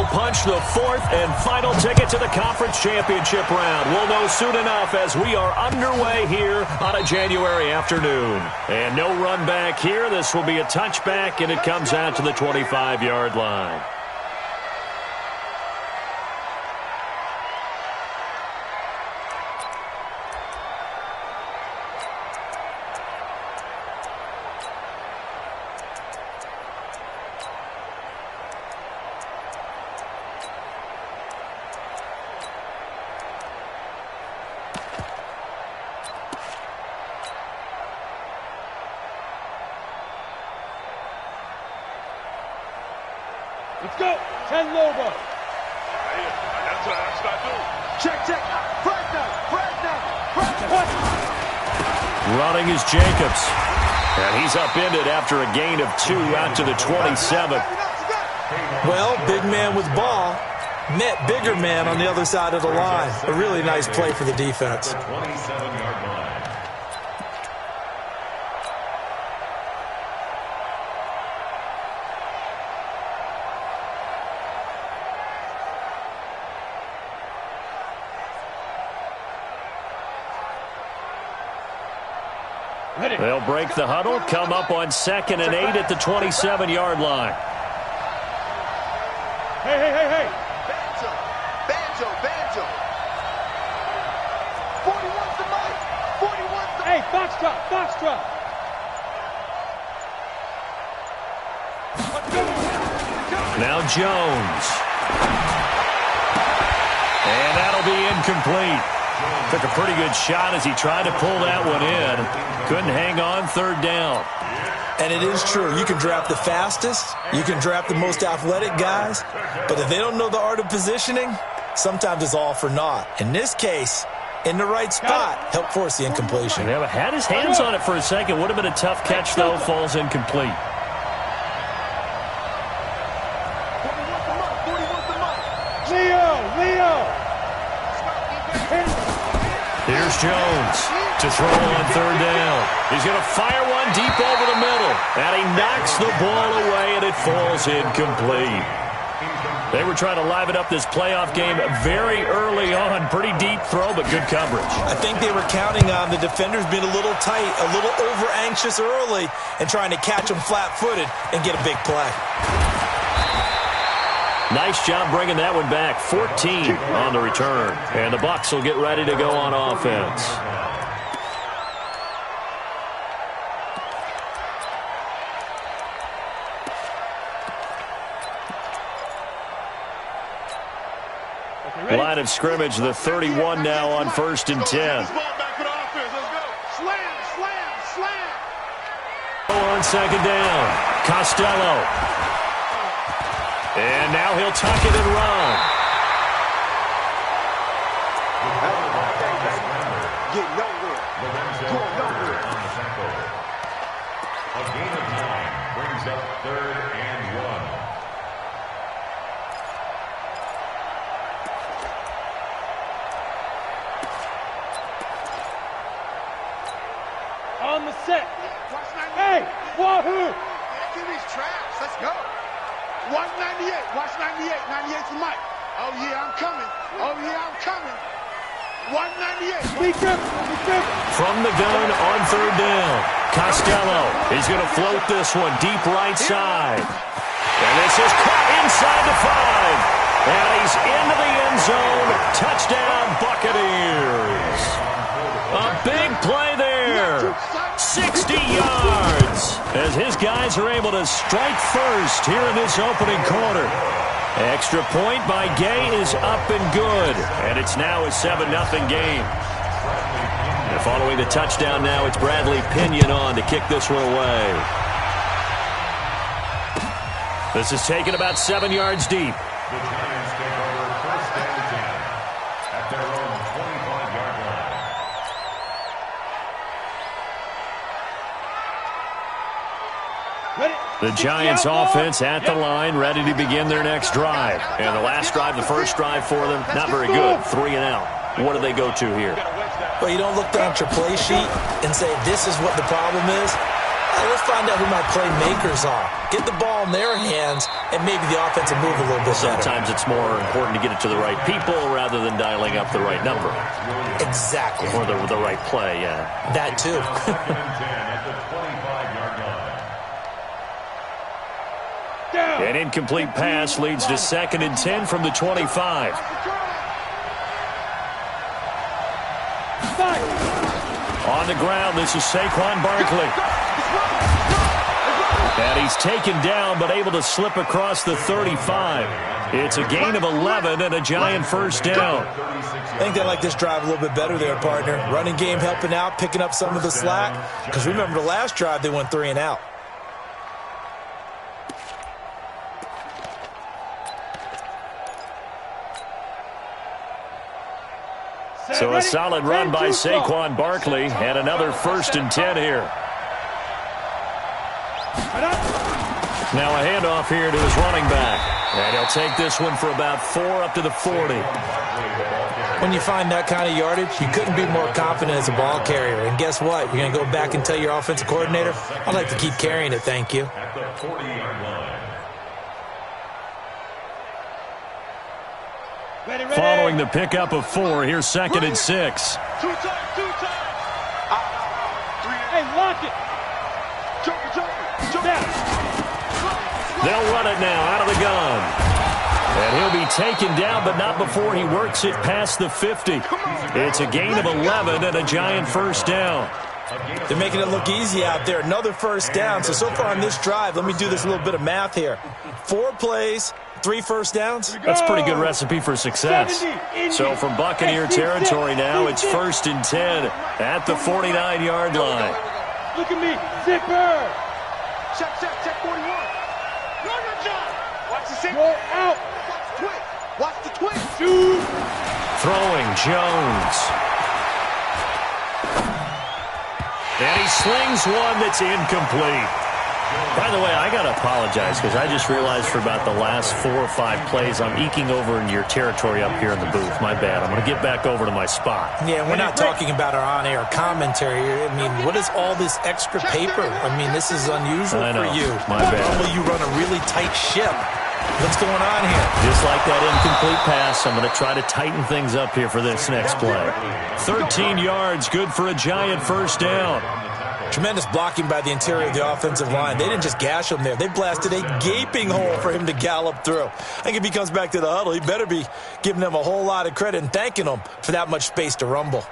will punch the fourth and final ticket to the conference championship round. We'll know soon enough as we are underway here on a January afternoon. And no run back here. This will be a touchback, and it comes out to the 25-yard line. Let's go. 10 Lobo. That's what I do. Check. Running is Jacobs. And he's upended after a gain of 2 out to the 27. Well, big man with ball met bigger man on the other side of the line. A really nice play for the defense. They'll break the huddle, come up on 2nd and 8 at the 27-yard line. Hey. Banjo. 41's the mic. 41's the... Hey, Foxtrot. Now Jones. And that'll be incomplete. Took a pretty good shot as he tried to pull that one in. Couldn't hang on 3rd down. And it is true. You can draft the fastest. You can draft the most athletic guys. But if they don't know the art of positioning, sometimes it's all for naught. In this case, in the right spot, help force the incompletion. And had his hands on it for a second. Would have been a tough catch, though. Falls incomplete. Leo. Here's Jones to throw on 3rd down. He's going to fire one deep over the middle. And he knocks the ball away, and it falls incomplete. They were trying to liven up this playoff game very early on. Pretty deep throw, but good coverage. I think they were counting on the defenders being a little tight, a little over-anxious early, and trying to catch them flat-footed and get a big play. Nice job bringing that one back. 14 on the return. And the Bucs will get ready to go on offense. Line of scrimmage, the 31 now on 1st and 10. On 2nd down, Costello. And now he'll tuck it and run. Get nowhere. Going nowhere. A gain of 9 brings up 3rd and 1. On the set. Hey, wahoo! Give these traps. Let's go. Watch 98. Watch 98. 98's the mic. Oh, yeah, I'm coming. 198. Be careful. From the gun on 3rd down. Costello. He's going to float this one deep right side. And this is caught inside the 5. And he's into the end zone. Touchdown, Buccaneers. A big play there. 60 yards as his guys are able to strike first here in this opening quarter. Extra point by Gay is up and good, and it's now a 7-0 game. And following the touchdown now, it's Bradley Pinion on to kick this one away. This is taken about 7 yards deep. The Giants take over 1st and 10 at their own 25-yard line. The Giants offense at the line, ready to begin their next drive. And the last drive, the first drive for them, not very good. 3 and out. What do they go to here? Well, you don't look down at your play sheet and say, this is what the problem is. Let's find out who my playmakers are. Get the ball in their hands, and maybe the offense will move a little bit better. Sometimes it's more important to get it to the right people rather than dialing up the right number. Exactly. Or the right play, yeah. That too. An incomplete pass leads to 2nd and 10 from the 25. On the ground, this is Saquon Barkley. And he's taken down, but able to slip across the 35. It's a gain of 11 and a giant first down. I think they like this drive a little bit better there, partner. Running game helping out, picking up some of the slack. Because remember the last drive, they went 3 and out. So a solid run by Saquon Barkley and another 1st and 10 here. Now a handoff here to his running back. And he'll take this one for about 4 up to the 40. When you find that kind of yardage, you couldn't be more confident as a ball carrier. And guess what? You're going to go back and tell your offensive coordinator, I'd like to keep carrying it, thank you. At the 40-yard line. Following the pickup of 4, here's 2nd and 6. Hey, lock it. They'll run it now out of the gun. And he'll be taken down, but not before he works it past the 50. It's a gain of 11 and a giant first down. They're making it look easy out there. Another first down. So far on this drive, let me do this little bit of math here. 4 plays, 3 first downs. That's a pretty good recipe for success. So from Buccaneer territory now, it's 1st and 10 at the 49-yard line. Look at me. Zipper. Check 41. Watch the center. Roll out. Watch the twist. Shoot. Throwing Jones. And he slings one that's incomplete. By the way, I got to apologize because I just realized for about the last 4 or 5 plays, I'm eking over into your territory up here in the booth. My bad. I'm going to get back over to my spot. Yeah, we're not talking about our on-air commentary. I mean, what is all this extra paper? I mean, this is unusual for you. My bad. Normally you run a really tight ship. What's going on here? Just like that incomplete pass, I'm going to try to tighten things up here for this next play. 13 yards, good for a giant first down. Tremendous blocking by the interior of the offensive line. They didn't just gash him there. They blasted a gaping hole for him to gallop through. I think if he comes back to the huddle, he better be giving them a whole lot of credit and thanking them for that much space to rumble.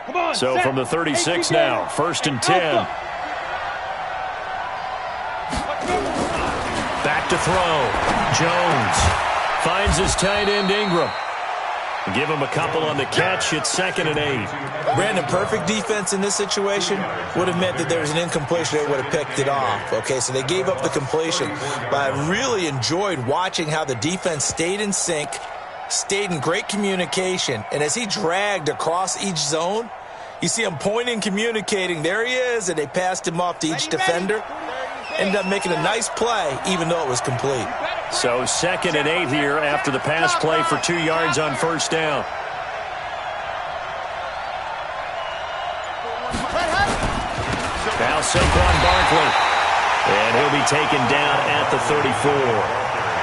Come on, So from the 36 now, 1st and 10. Back to throw. Jones finds his tight end Ingram. Give him a couple on the catch. It's 2nd and 8. Brandon, perfect defense in this situation would have meant that there was an incompletion. They would have picked it off. Okay, so they gave up the completion. But I really enjoyed watching how the defense stayed in sync, stayed in great communication. And as he dragged across each zone, you see him pointing, communicating. There he is, and they passed him off to each defender. Ended up making a nice play, even though it was complete. So 2nd and 8 here after the pass play for 2 yards on first down. Now Saquon Barkley. And he'll be taken down at the 34.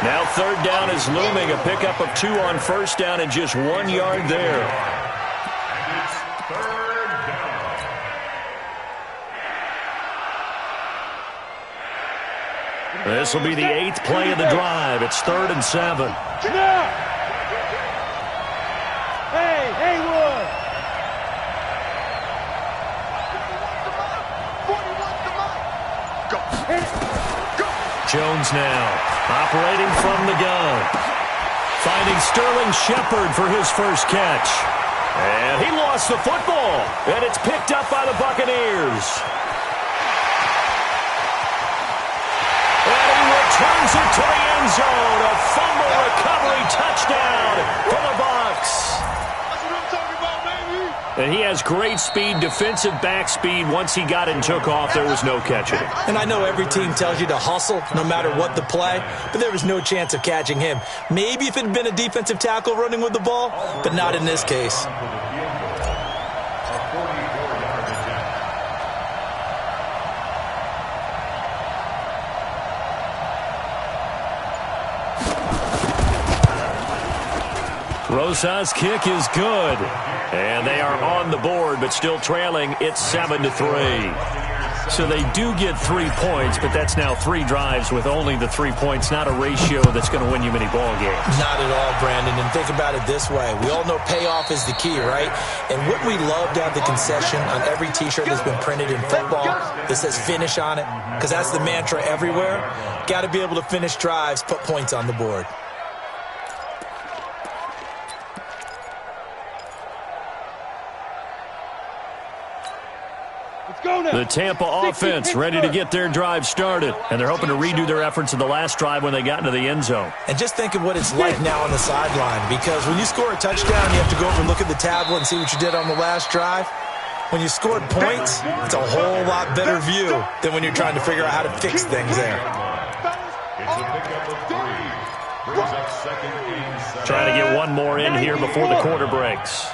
Now 3rd down is looming. A pickup of 2 on first down and just 1 yard there. This will be the 8th play of the drive. It's 3rd and 7. Hey, Haywood. Jones now operating from the gun. Finding Sterling Shepard for his first catch. And he lost the football. And it's picked up by the Buccaneers. Turns it to the end zone. A fumble recovery touchdown for the Bucs. That's what I'm talking about, baby. And he has great speed, defensive back speed. Once he got it and took off, there was no catching it. And I know every team tells you to hustle no matter what the play, but there was no chance of catching him. Maybe if it had been a defensive tackle running with the ball, but not in this case. Rosa's kick is good. And they are on the board, but still trailing. It's 7-3. So they do get 3 points, but that's now 3 drives with only the 3 points, not a ratio that's going to win you many ball games. Not at all, Brandon. And think about it this way. We all know payoff is the key, right? And wouldn't we love to have the concession on every T-shirt that's been printed in football that says finish on it? Because that's the mantra everywhere. Got to be able to finish drives, put points on the board. The Tampa offense ready to get their drive started, and they're hoping to redo their efforts in the last drive when they got into the end zone. And just think of what it's like now on the sideline, because when you score a touchdown, you have to go over and look at the tablet and see what you did on the last drive. When you scored points, it's a whole lot better view than when you're trying to figure out how to fix things there. It's a pickup of 3. Brings up 2nd and 7. Trying to get one more in here before the quarter breaks.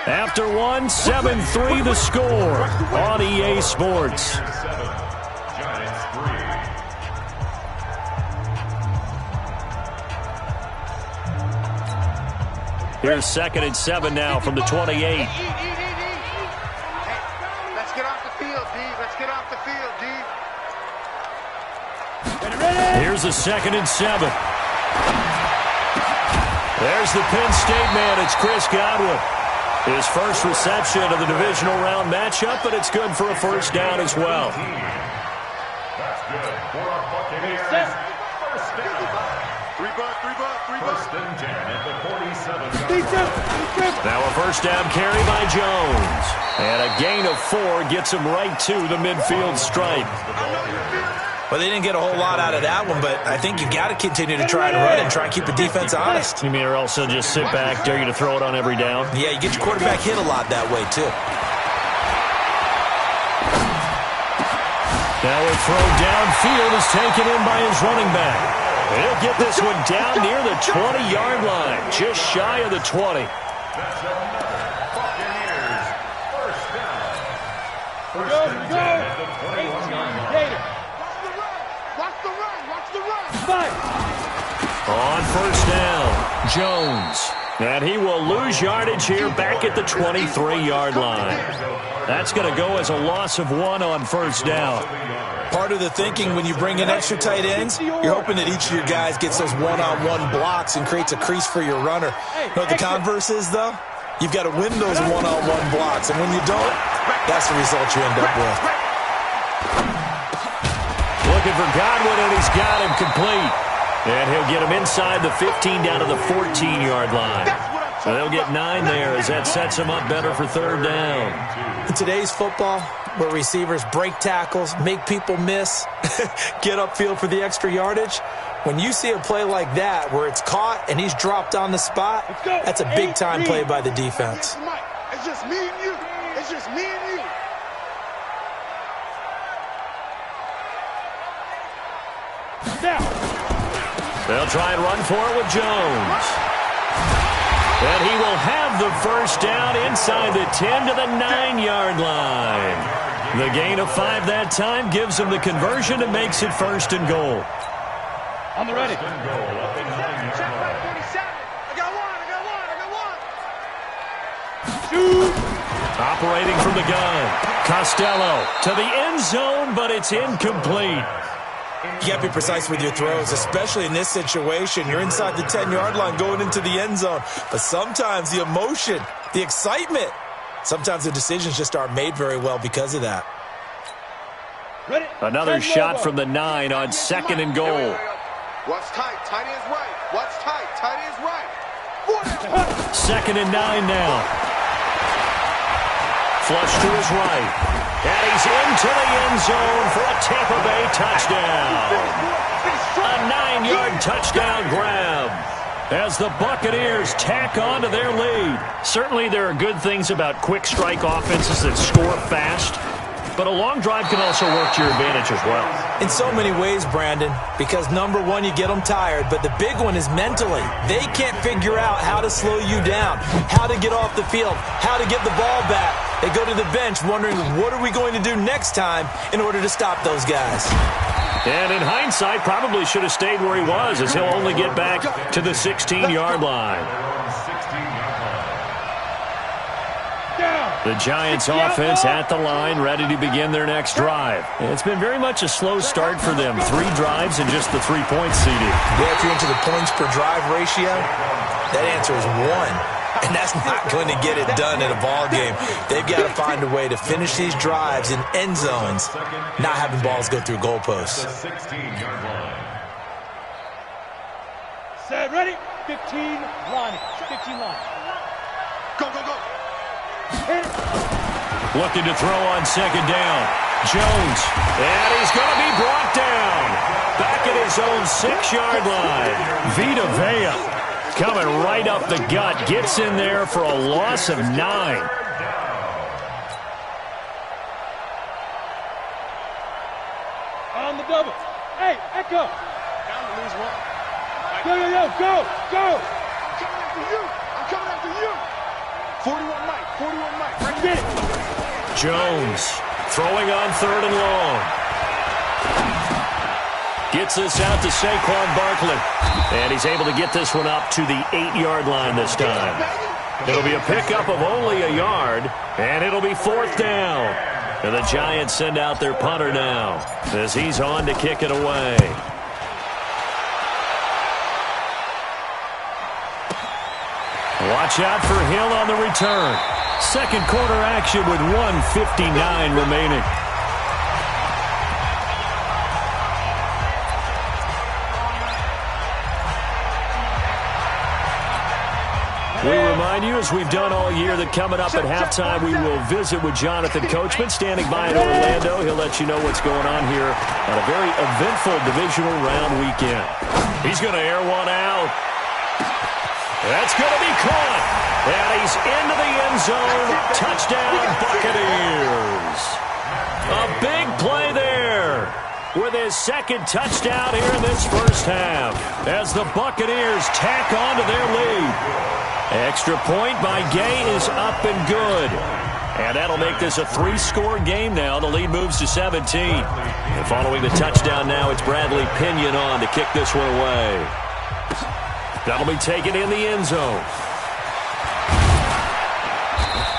After one, 7-3 the score on EA Sports. Giants 3. Here's 2nd and 7 now from the 28. Hey, let's get off the field, D. Let's get off the field, D. Here's a 2nd and 7. There's the Penn State man. It's Chris Godwin. His first reception of the divisional round matchup, but it's good for a first down as well. That's good for our Buccaneers. First down. 3 bucks. First and 10 at the 47. Now a first down carry by Jones. And a gain of 4 gets him right to the midfield stripe. Well, they didn't get a whole lot out of that one, but I think you got to continue to try and run and try and keep the defense honest. You mean or else they'll just sit back, dare you to throw it on every down? Yeah, you get your quarterback hit a lot that way, too. Now a throw downfield is taken in by his running back. He'll get this one down near the 20-yard line, just shy of the 20. That's another Buccaneers first down. First and 10 at the 21-yard line. Watch the run. On first down, Jones. And he will lose yardage here back at the 23-yard line. That's going to go as a loss of 1 on first down. Part of the thinking when you bring in extra tight ends, you're hoping that each of your guys gets those one-on-one blocks and creates a crease for your runner. You know what the converse is, though? You've got to win those one-on-one blocks, and when you don't, that's the result you end up with. Looking for Godwin, and he's got him complete. And he'll get him inside the 15 down to the 14-yard line. So they'll get 9 there as that sets him up better for third down. In today's football, where receivers break tackles, make people miss, get upfield for the extra yardage, when you see a play like that where it's caught and he's dropped on the spot, that's a big-time play by the defense. It's just me and you. It's just me and you. They'll try and run for it with Jones. And he will have the first down inside the 10 to the 9-yard line. The gain of 5 that time gives him the conversion and makes it first and goal. On the ready. Check back 47. I got one. Shoot. Operating from the gun. Costello to the end zone, but it's incomplete. You got to be precise with your throws, especially in this situation. You're inside the 10-yard line going into the end zone. But sometimes the emotion, the excitement, sometimes the decisions just aren't made very well because of that. Ready. Another shot from the 9 on second and goal. What's tight? Tight ends right. What's tight? Tight ends right. Second and 9 now. Flush to his right. And he's into the end zone for a Tampa Bay touchdown. A 9-yard touchdown grab as the Buccaneers tack on to their lead. Certainly there are good things about quick strike offenses that score fast, but a long drive can also work to your advantage as well. In so many ways, Brandon, because number one, you get them tired, but the big one is mentally. They can't figure out how to slow you down, how to get off the field, how to get the ball back. They go to the bench wondering, what are we going to do next time in order to stop those guys? And in hindsight, probably should have stayed where he was, as he'll only get back to the 16-yard line. The Giants offense at the line, ready to begin their next drive. It's been very much a slow start for them. 3 drives and just the 3 points, CD. Yeah, if you're into the points per drive ratio, that answer is 1. And that's not going to get it done in a ball game. They've got to find a way to finish these drives in end zones, not having balls go through goalposts. Set, ready? 15 line. 15 line. Go, go, go. Looking to throw on second down. Jones. And he's going to be brought down. Back at his own 6-yard line. Vita Vea coming right up the gut. Gets in there for a loss of 9. On the double. Hey, Echo. Down to lose 1. Yo, yo, yo, go, go. I'm coming after you. I'm coming after you. 41 Mike. 41 Mike. Right Get there. it. Jones throwing on 3rd and long. Gets this out to Saquon Barkley. And he's able to get this one up to the 8-yard line this time. It'll be a pickup of only a yard, and it'll be 4th down. And the Giants send out their punter now as he's on to kick it away. Watch out for Hill on the return. Second quarter action with 1:59 remaining. We remind you, as we've done all year, that coming up at halftime, we will visit with Jonathan Coachman, standing by in Orlando. He'll let you know what's going on here on a very eventful divisional round weekend. He's going to air one out. That's going to be caught. And he's into the end zone. Touchdown, Buccaneers. A big play there with his second touchdown here in this first half as the Buccaneers tack on to their lead. Extra point by Gay is up and good. And that'll make this a 3-score game now. The lead moves to 17. And following the touchdown now, it's Bradley Pinion on to kick this one away. That'll be taken in the end zone.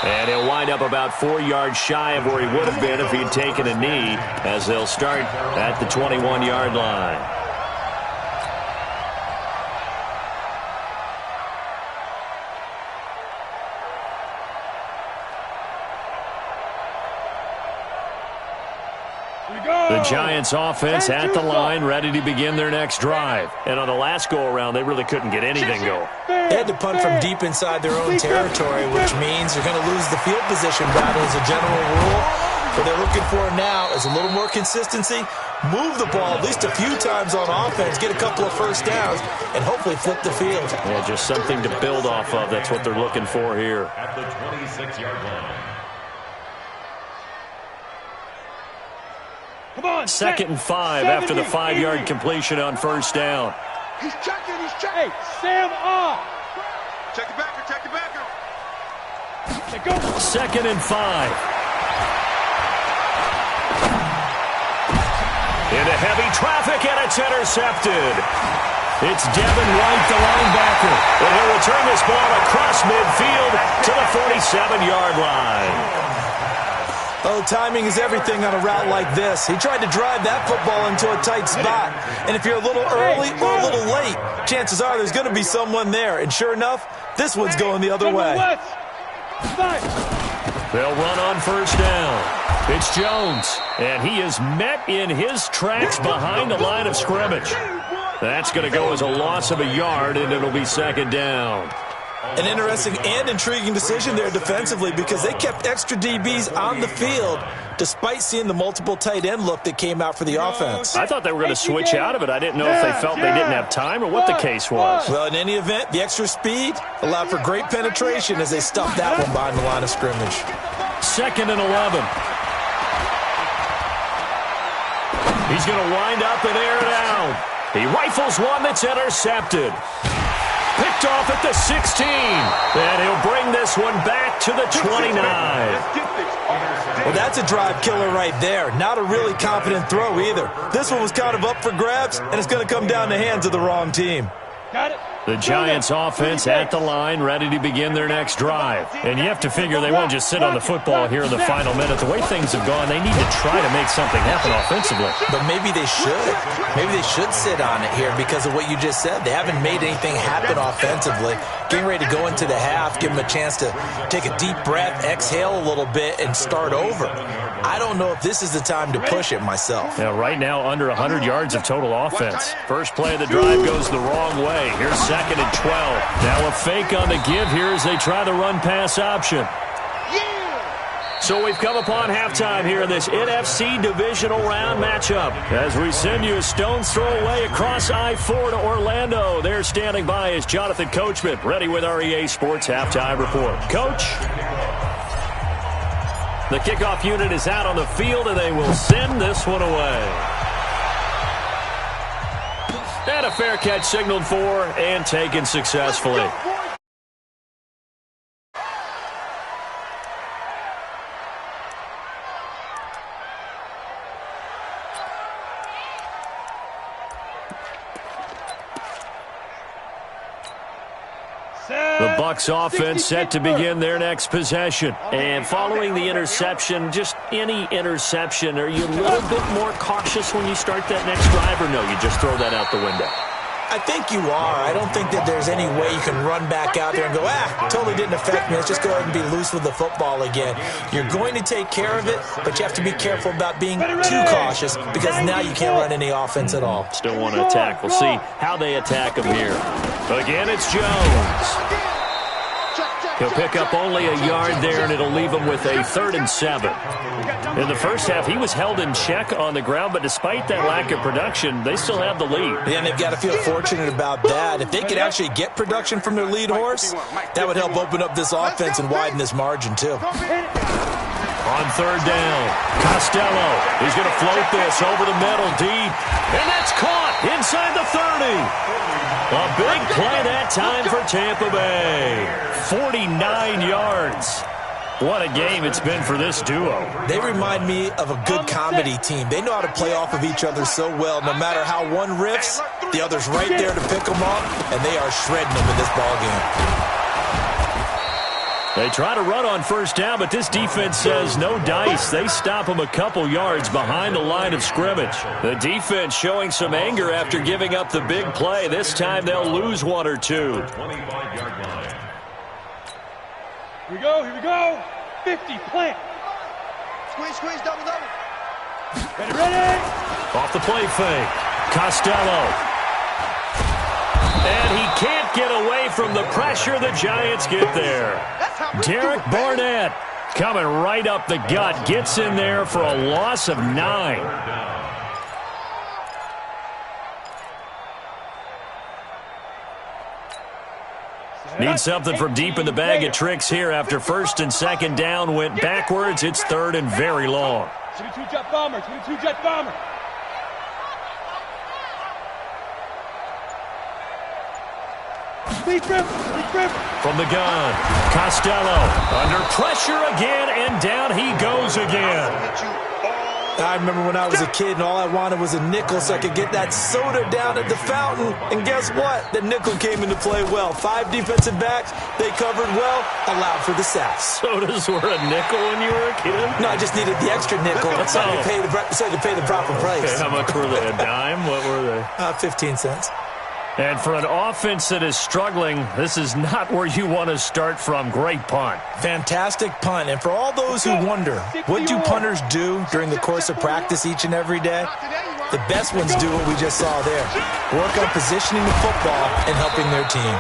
And he'll wind up about 4 yards shy of where he would have been if he'd taken a knee, as they'll start at the 21-yard line. The Giants offense at the line, ready to begin their next drive. And on the last go-around, they really couldn't get anything going. They had to punt from deep inside their own territory, which means they're going to lose the field position battle as a general rule. What they're looking for now is a little more consistency, move the ball at least a few times on offense, get a couple of first downs, and hopefully flip the field. Yeah, just something to build off of. That's what they're looking for here. At the 26-yard line. Come on. 2nd and 5 after the 5-yard completion on first down. He's checking. He's checking. Hey, Sam off. Check the backer. Check the backer. Hey, go. 2nd and 5. Into heavy traffic, and it's intercepted. It's Devin White, the linebacker. And he'll return this ball across midfield to the 47-yard line. Oh, timing is everything on a route like this. He tried to drive that football into a tight spot. And if you're a little early or a little late, chances are there's going to be someone there. And sure enough, this one's going the other way. They'll run on first down. It's Jones, and he is met in his tracks behind the line of scrimmage. That's going to go as a loss of a yard, and it'll be 2nd down. An interesting and intriguing decision there defensively, because they kept extra DBs on the field despite seeing the multiple tight end look that came out for the offense. I thought they were going to switch out of it. I didn't know if they felt they didn't have time or what the case was. Well, in any event, the extra speed allowed for great penetration as they stuffed that one behind the line of scrimmage. 2nd and 11. He's going to wind up and air it out. He rifles one that's intercepted. Picked picked off at the 16. And he'll bring this one back to the 29. Well, that's a drive killer right there. Not a really confident throw either. This one was kind of up for grabs, and it's going to come down the hands of the wrong team. Got it. The Giants offense at the line, ready to begin their next drive. And you have to figure they won't just sit on the football here in the final minute. The way things have gone, they need to try to make something happen offensively. But maybe they should. Maybe they should sit on it here because of what you just said. They haven't made anything happen offensively. Getting ready to go into the half, give them a chance to take a deep breath, exhale a little bit, and start over. I don't know if this is the time to push it myself. Yeah, right now, under 100 yards of total offense. First play of the drive goes the wrong way. Here's 2nd and 12. Now a fake on the give here as they try the run-pass option. So we've come upon halftime here in this NFC divisional round matchup. As we send you a stone's throw away across I-4 to Orlando. There standing by is Jonathan Coachman, ready with our EA Sports halftime report. Coach? The kickoff unit is out on the field, and they will send this one away. And a fair catch signaled for and taken successfully. The Bucs offense set to begin their next possession. And following the interception, just any interception, are you a little bit more cautious when you start that next drive, or no, you just throw that out the window? I think you are. I don't think that there's any way you can run back out there and go, totally didn't affect me. Let's just go ahead and be loose with the football again. You're going to take care of it, but you have to be careful about being too cautious because now you can't run any offense at all. Still want to attack. We'll see how they attack him here. Again, it's Jones. He'll pick up only a yard there, and it'll leave him with a 3rd and 7. In the first half, he was held in check on the ground, but despite that lack of production, they still have the lead. Yeah, and they've got to feel fortunate about that. If they could actually get production from their lead horse, that would help open up this offense and widen this margin, too. On 3rd down, Costello. He's going to float this over the middle, deep. And that's caught inside the 30. A big play that time for Tampa Bay. 49 yards. What a game it's been for this duo. They remind me of a good comedy team. They know how to play off of each other so well. No matter how one riffs, the other's right there to pick them up, and they are shredding them in this ballgame. They try to run on 1st down, but this defense says no dice. They stop them a couple yards behind the line of scrimmage. The defense showing some anger after giving up the big play. This time they'll lose 1 or 2. Here we go, here we go. 50, plant. Squeeze, double. Ready. Off the play fake. Costello. And he can't get away from the pressure. The Giants get there. Derek Barnett coming right up the gut. Gets in there for a loss of 9. Need something from deep in the bag of tricks here after 1st and 2nd down went backwards. It's 3rd and very long. 22 jet bomber, 22 jet bomber. From the gun, Costello under pressure again, and down he goes again. I remember when I was a kid and all I wanted was a nickel so I could get that soda down at the fountain. And guess what? The nickel came into play well. 5 defensive backs, they covered well, allowed for the sacks. Sodas were a nickel when you were a kid? No, I just needed the extra nickel so I could pay the proper price. Okay, how much were they? A dime? What were they? 15 cents. And for an offense that is struggling, this is not where you want to start from. Great punt. Fantastic punt. And for all those who wonder, what do punters do during the course of practice each and every day? The best ones do what we just saw there. Work on positioning the football and helping their team.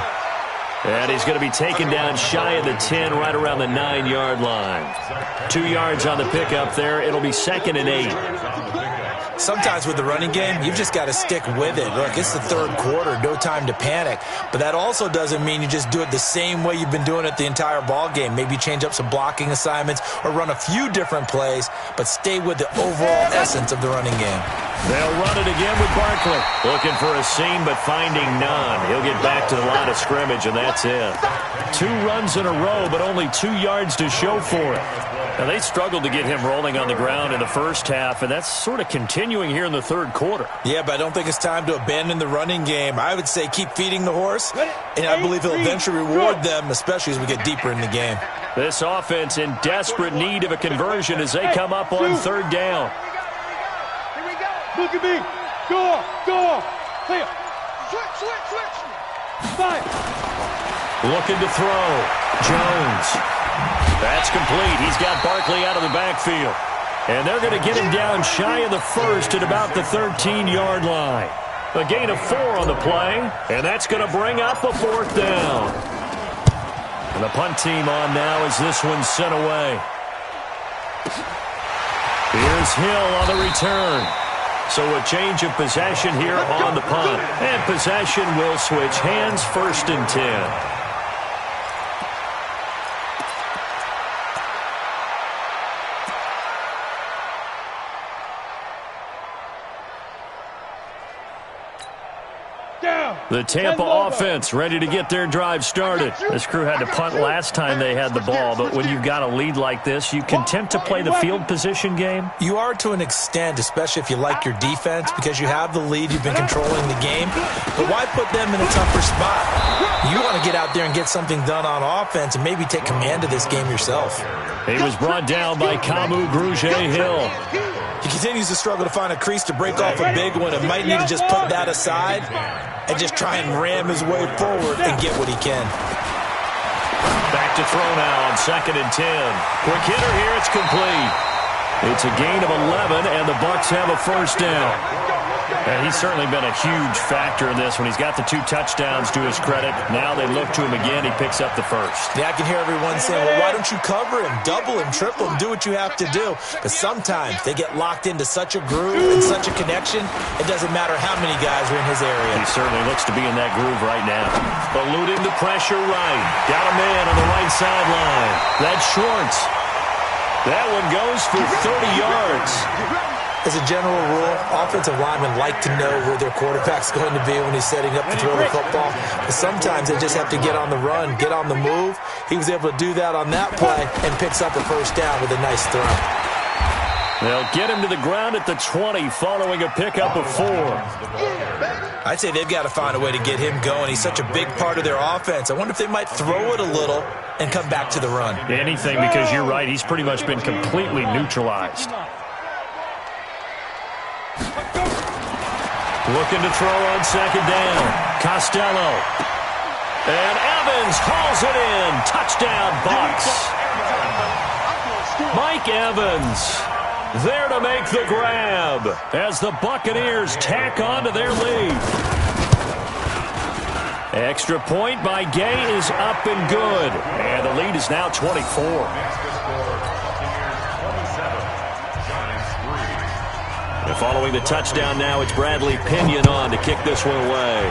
And he's going to be taken down shy of the 10, right around the 9-yard line. 2 yards on the pickup there. It'll be 2nd and 8. Sometimes with the running game, you've just got to stick with it. Look, it's the 3rd quarter, no time to panic. But that also doesn't mean you just do it the same way you've been doing it the entire ball game. Maybe change up some blocking assignments or run a few different plays, but stay with the overall essence of the running game. They'll run it again with Barkley. Looking for a seam, but finding none. He'll get back to the line of scrimmage, and that's it. 2 runs in a row, but only 2 yards to show for it. Now, they struggled to get him rolling on the ground in the first half, and that's sort of continuing here in the third quarter. Yeah, but I don't think it's time to abandon the running game. I would say keep feeding the horse, and I believe he'll eventually reward them, especially as we get deeper in the game. This offense in desperate need of a conversion as they come up on third down. Look at me. Go off. Clear. Switch. Fire. Looking to throw. Jones. That's complete. He's got Barkley out of the backfield. And they're going to get him down shy of the first at about the 13-yard line. A gain of 4 on the play, and that's going to bring up a 4th down. And the punt team on now as this one's sent away. Here's Hill on the return. So a change of possession here on the punt. And possession will switch hands, 1st and 10. The Tampa offense ready to get their drive started. This crew had to punt last time they had the ball, but when you've got a lead like this, you content to play the field position game? You are to an extent, especially if you like your defense, because you have the lead, you've been controlling the game. But why put them in a tougher spot? You want to get out there and get something done on offense and maybe take command of this game yourself. He was brought down by Kamu Grugier-Hill. He continues to struggle to find a crease to break off a big one and might need to just put that aside and just try and ram his way forward and get what he can. Back to throw now on 2nd and 10. Quick hitter here, it's complete. It's a gain of 11, and the Bucs have a 1st down. And he's certainly been a huge factor in this when he's got the 2 touchdowns to his credit. Now they look to him again. He picks up the 1st. Yeah, I can hear everyone saying, well, why don't you cover him, double him, triple him, do what you have to do. But sometimes they get locked into such a groove and such a connection, it doesn't matter how many guys are in his area. He certainly looks to be in that groove right now. Eluding the pressure right. Got a man on the right sideline. That's Schwartz. That one goes for 30 yards. As a general rule, offensive linemen like to know where their quarterback's going to be when he's setting up to throw the football. But sometimes they just have to get on the run, get on the move. He was able to do that on that play and picks up a 1st down with a nice throw. They'll get him to the ground at the 20 following a pickup of 4. I'd say they've got to find a way to get him going. He's such a big part of their offense. I wonder if they might throw it a little and come back to the run. Anything, because you're right. He's pretty much been completely neutralized. Looking to throw on 2nd down. Costello. And Evans hauls it in. Touchdown, Bucs. Mike Evans there to make the grab as the Buccaneers tack on to their lead. Extra point by Gay is up and good. And the lead is now 24. And following the touchdown now, it's Bradley Pinion on to kick this one away.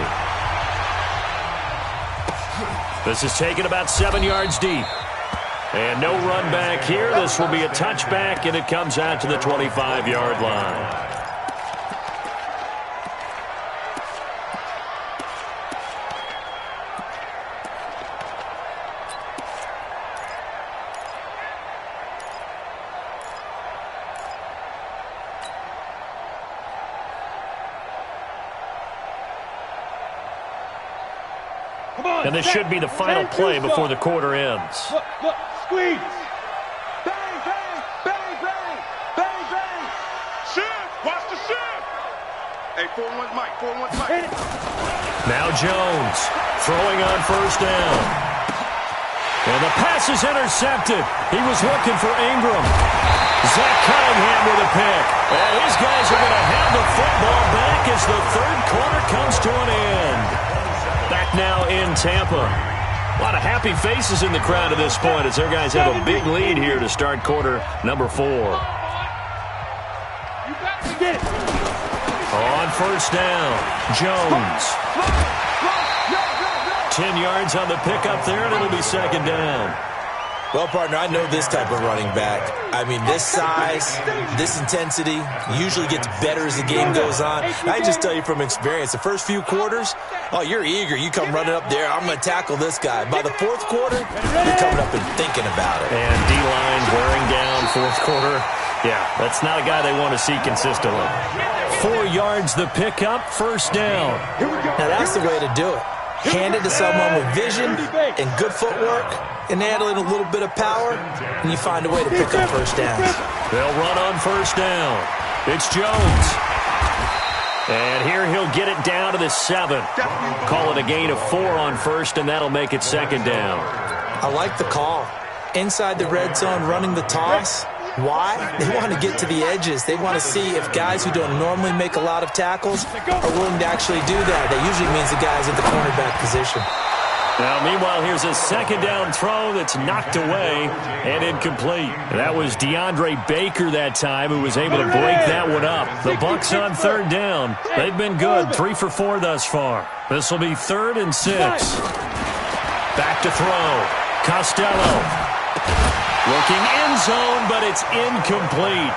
This is taken about 7 yards deep. And no run back here. This will be a touchback, and it comes out to the 25-yard line. And this should be the final play before the quarter ends. Look, squeeze. Bang, bang, bang, bang, bang, bang. Shift, watch the shift. Hey, 4-1 Mike, 4-1 Mike. Now Jones throwing on 1st down. And the pass is intercepted. He was looking for Ingram. Zach Cunningham with a pick. And his guys are going to have the football back as the 3rd quarter comes to an end. Back now in Tampa. A lot of happy faces in the crowd at this point as their guys have a big lead here to start quarter number 4. On 1st down, Jones. 10 yards on the pickup there, and it'll be 2nd down. Well, partner, I know this type of running back. I mean, this size, this intensity usually gets better as the game goes on. I just tell you from experience, the first few quarters, oh, you're eager. You come running up there, I'm going to tackle this guy. By the fourth quarter, you're coming up and thinking about it. And D-line wearing down fourth quarter. Yeah, that's not a guy they want to see consistently. 4 yards the pickup, first down. Now, that's the way to do it. Hand it to someone with vision and good footwork and add in a little bit of power, and you find a way to pick up first downs. They'll run on first down. It's Jones. And here he'll get it down to the 7. Call it a gain of 4 on first, and that'll make it second down. I like the call. Inside the red zone, running the toss. Why? They want to get to the edges. They want to see if guys who don't normally make a lot of tackles are willing to actually do that. That usually means the guys at the cornerback position. Now, meanwhile, here's a second down throw that's knocked away and incomplete. That was DeAndre Baker that time who was able to break that one up. The Bucs on third down. They've been good, 3 for 4 thus far. This will be 3rd and 6. Back to throw. Costello. Looking end zone, but it's incomplete.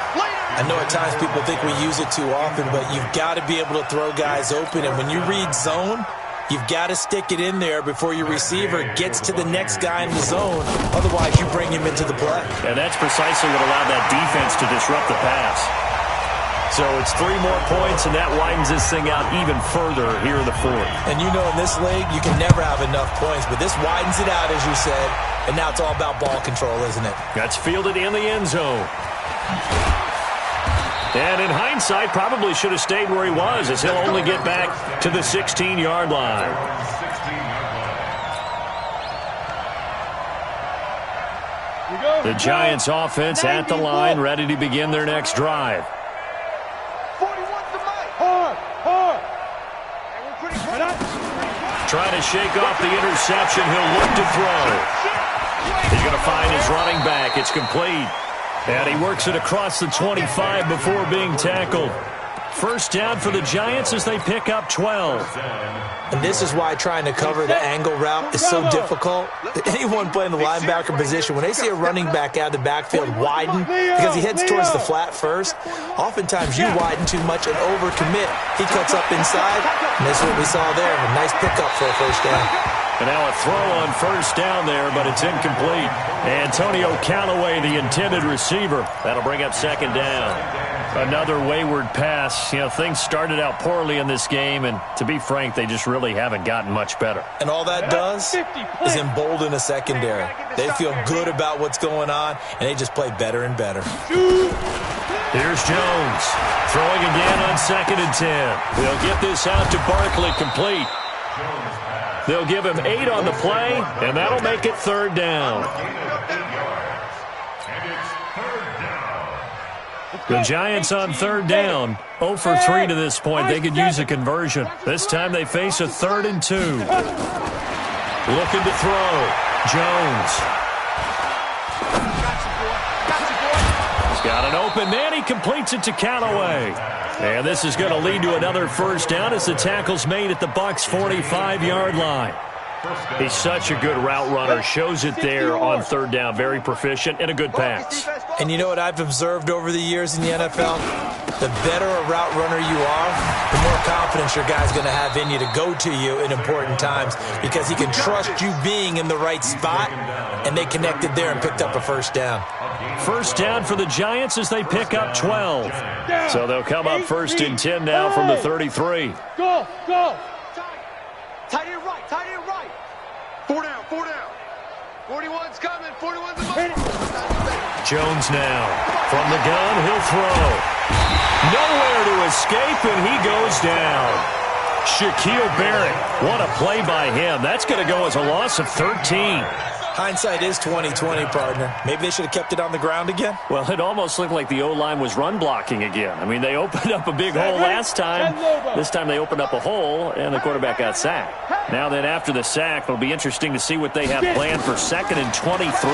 I know at times people think we use it too often, but you've got to be able to throw guys open. And when you read zone, you've got to stick it in there before your receiver gets to the next guy in the zone. Otherwise, you bring him into the play. And that's precisely what allowed that defense to disrupt the pass. So it's 3 more points, and that widens this thing out even further here in the 4th. And you know in this league, you can never have enough points, but this widens it out, as you said. And now it's all about ball control, isn't it? That's fielded in the end zone. And in hindsight, probably should have stayed where he was, as he'll only get back to the 16-yard line. The Giants offense at the line, ready to begin their next drive. Trying to shake off the interception. He'll look to throw. He's going to find his running back. It's complete. And he works it across the 25 before being tackled. First down for the Giants as they pick up 12. And this is why trying to cover the angle route is so difficult. Anyone playing the linebacker position, when they see a running back out of the backfield widen because he heads towards the flat first, oftentimes you widen too much and overcommit. He cuts up inside, and this is what we saw there. A nice pickup for a first down. And now a throw on first down there, but it's incomplete. Antonio Callaway, the intended receiver. That'll bring up second down. Another wayward pass. You know, things started out poorly in this game, and to be frank, they just really haven't gotten much better. And all that does is embolden a secondary. They feel good about what's going on, and they just play better and better. Here's Jones. Throwing again on 2nd and 10. They'll get this out to Barkley, complete. They'll give him 8 on the play, and that'll make it 3rd down. The Giants on 3rd down, 0 for 3 to this point. They could use a conversion. This time they face a 3rd and 2. Looking to throw. Jones. He's got an open man. He completes it to Callaway. And this is going to lead to another first down as the tackle's made at the Bucs' 45-yard line. He's such a good route runner. Shows it there on 3rd down. Very proficient and a good pass. And you know what I've observed over the years in the NFL? The better a route runner you are, the more confidence your guy's going to have in you to go to you in important times because he can trust you being in the right spot, and they connected there and picked up a first down. First down for the Giants as they pick up 12. So they'll come up 1st and 10 now from the 33. Go, go. Tight end right, tight end right. 4 down, 4 down. 41's coming, 41's coming. Jones now. From the gun, he'll throw. Nowhere to escape, and he goes down. Shaquille Barrett, what a play by him. That's going to go as a loss of 13. Hindsight is 20/20, partner. Maybe they should have kept it on the ground again. Well, it almost looked like the O-line was run blocking again. I mean, they opened up a big hole last time. This time they opened up a hole, and the quarterback got sacked. Now then, after the sack, it'll be interesting to see what they have planned for 2nd and 23.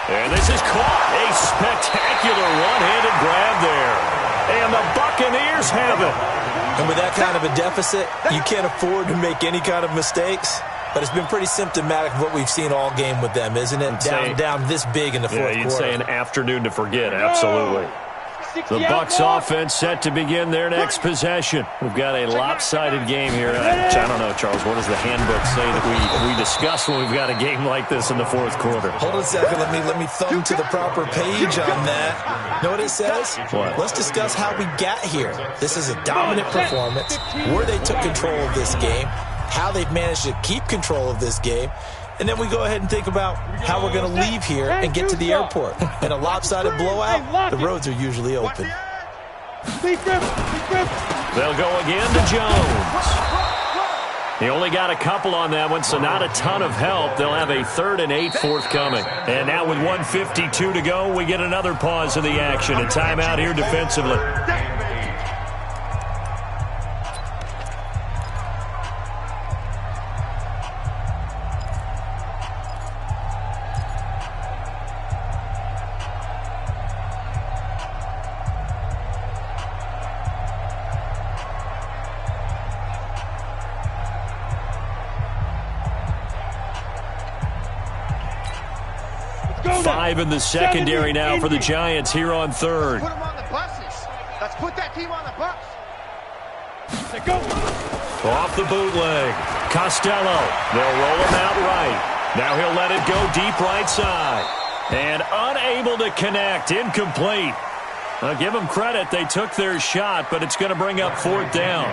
And this is caught. A spectacular one-handed grab there. And the Buccaneers have it. And with that kind of a deficit, you can't afford to make any kind of mistakes. but it's been pretty symptomatic of what we've seen all game with them, isn't it? Down this big in the fourth quarter. You'd say an afternoon to forget, absolutely. The Bucs offense set to begin their next possession. We've got a lopsided game here. I don't know, Charles, what does the handbook say that we discuss when we've got a game like this in the fourth quarter? Hold on a second. Let me thumb to the proper page on that. Know what it says? What? Let's discuss how we got here. This is a dominant performance, where they took control of this game, how they've managed to keep control of this game, and then we go ahead and think about how we're going to leave here and get to the airport. In a lopsided blowout, the roads are usually open. They'll go again to Jones. He only got a couple on that one, so not a ton of help. They'll have a 3rd and 8 forthcoming. And now with 1:52 to go, we get another pause in the action. A timeout here defensively. Five in the secondary now for the Giants here on 3rd. Put them on the buses. Let's put that team on the bus. Go. Off the bootleg. Costello. They'll roll him out right. Now he'll let it go deep right side. And unable to connect. Incomplete. I'll give them credit. They took their shot, but it's going to bring up 4th down.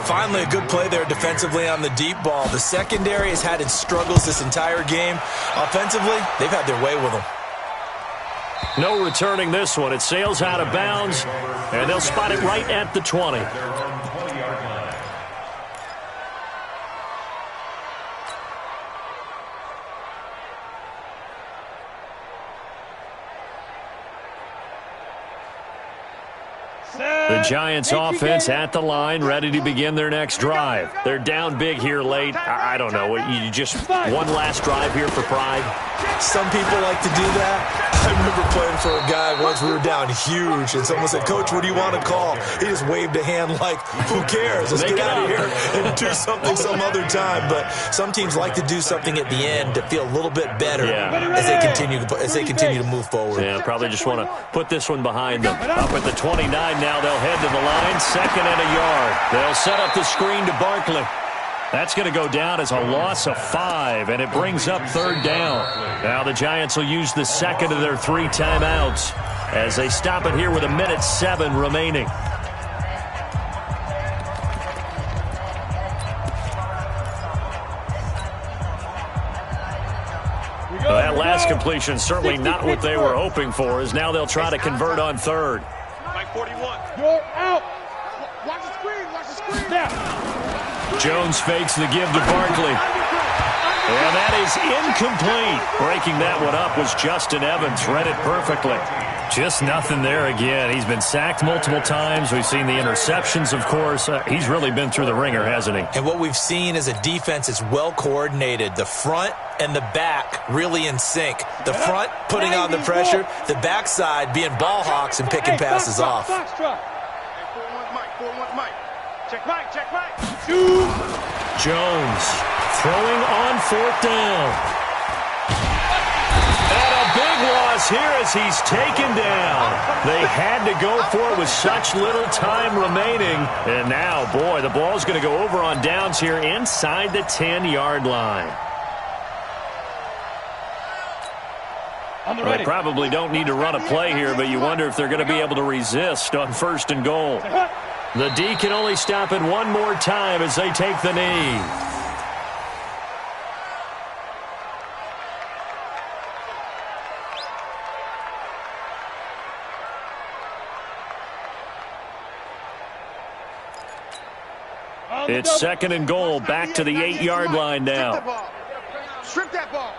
Finally, a good play there defensively on the deep ball. The secondary has had its struggles this entire game. Offensively, they've had their way with them. No returning this one. It sails out of bounds, and they'll spot it right at the 20. The Giants offense at the line, ready to begin their next drive. They're down big here late. I don't know. You just one last drive here for pride? Some people like to do that. I remember playing for a guy once. We were down huge, and someone said, "Coach, what do you want to call?" He just waved a hand like, "Who cares? Let's get out of here and do something some other time." But some teams like to do something at the end to feel a little bit better as they continue to move forward. Yeah, probably just want to put this one behind them. Up at the 29 now, they'll head to the line, 2nd and a yard. They'll set up the screen to Barkley. That's going to go down as a loss of 5, and it brings up 3rd down. Now the Giants will use the 2nd of their 3 timeouts as they stop it here with 1:07 remaining. Well, that last completion certainly not what they were hoping for, as now they'll try to convert on 3rd. Mike 41. You're out. Watch the screen. Watch the screen. Snap. Jones fakes the give to Barkley. And that is incomplete. Breaking that one up was Justin Evans. Read it perfectly. Just nothing there again. He's been sacked multiple times. We've seen the interceptions, of course. He's really been through the ringer, hasn't he? And what we've seen is a defense that's well coordinated. The front and the back really in sync. The front putting on the pressure. The backside being ball hawks and picking passes off. Hey, 4-1 Mike. 4-1 Mike. Check Mike. Check Mike. Jones throwing on 4th down. And a big loss here as he's taken down. They had to go for it with such little time remaining. And now, boy, the ball's going to go over on downs here inside the 10-yard line. They probably don't need to run a play here, but you wonder if they're going to be able to resist on 1st and goal. The D can only stop it one more time as they take the knee. It's 2nd and goal, back to the 8-yard line now. Strip that ball.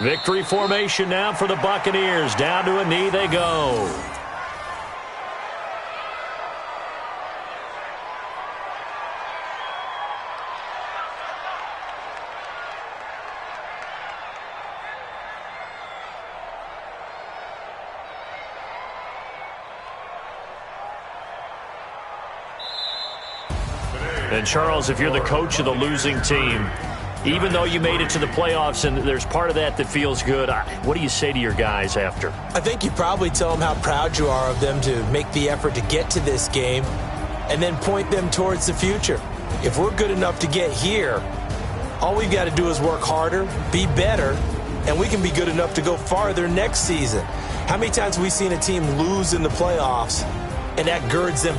Victory formation now for the Buccaneers. Down to a knee they go. And, Charles, if you're the coach of the losing team, even though you made it to the playoffs and there's part of that feels good, what do you say to your guys after? I think you probably tell them how proud you are of them to make the effort to get to this game and then point them towards the future. If we're good enough to get here, all we've got to do is work harder, be better, and we can be good enough to go farther next season. How many times have we seen a team lose in the playoffs, and that girds them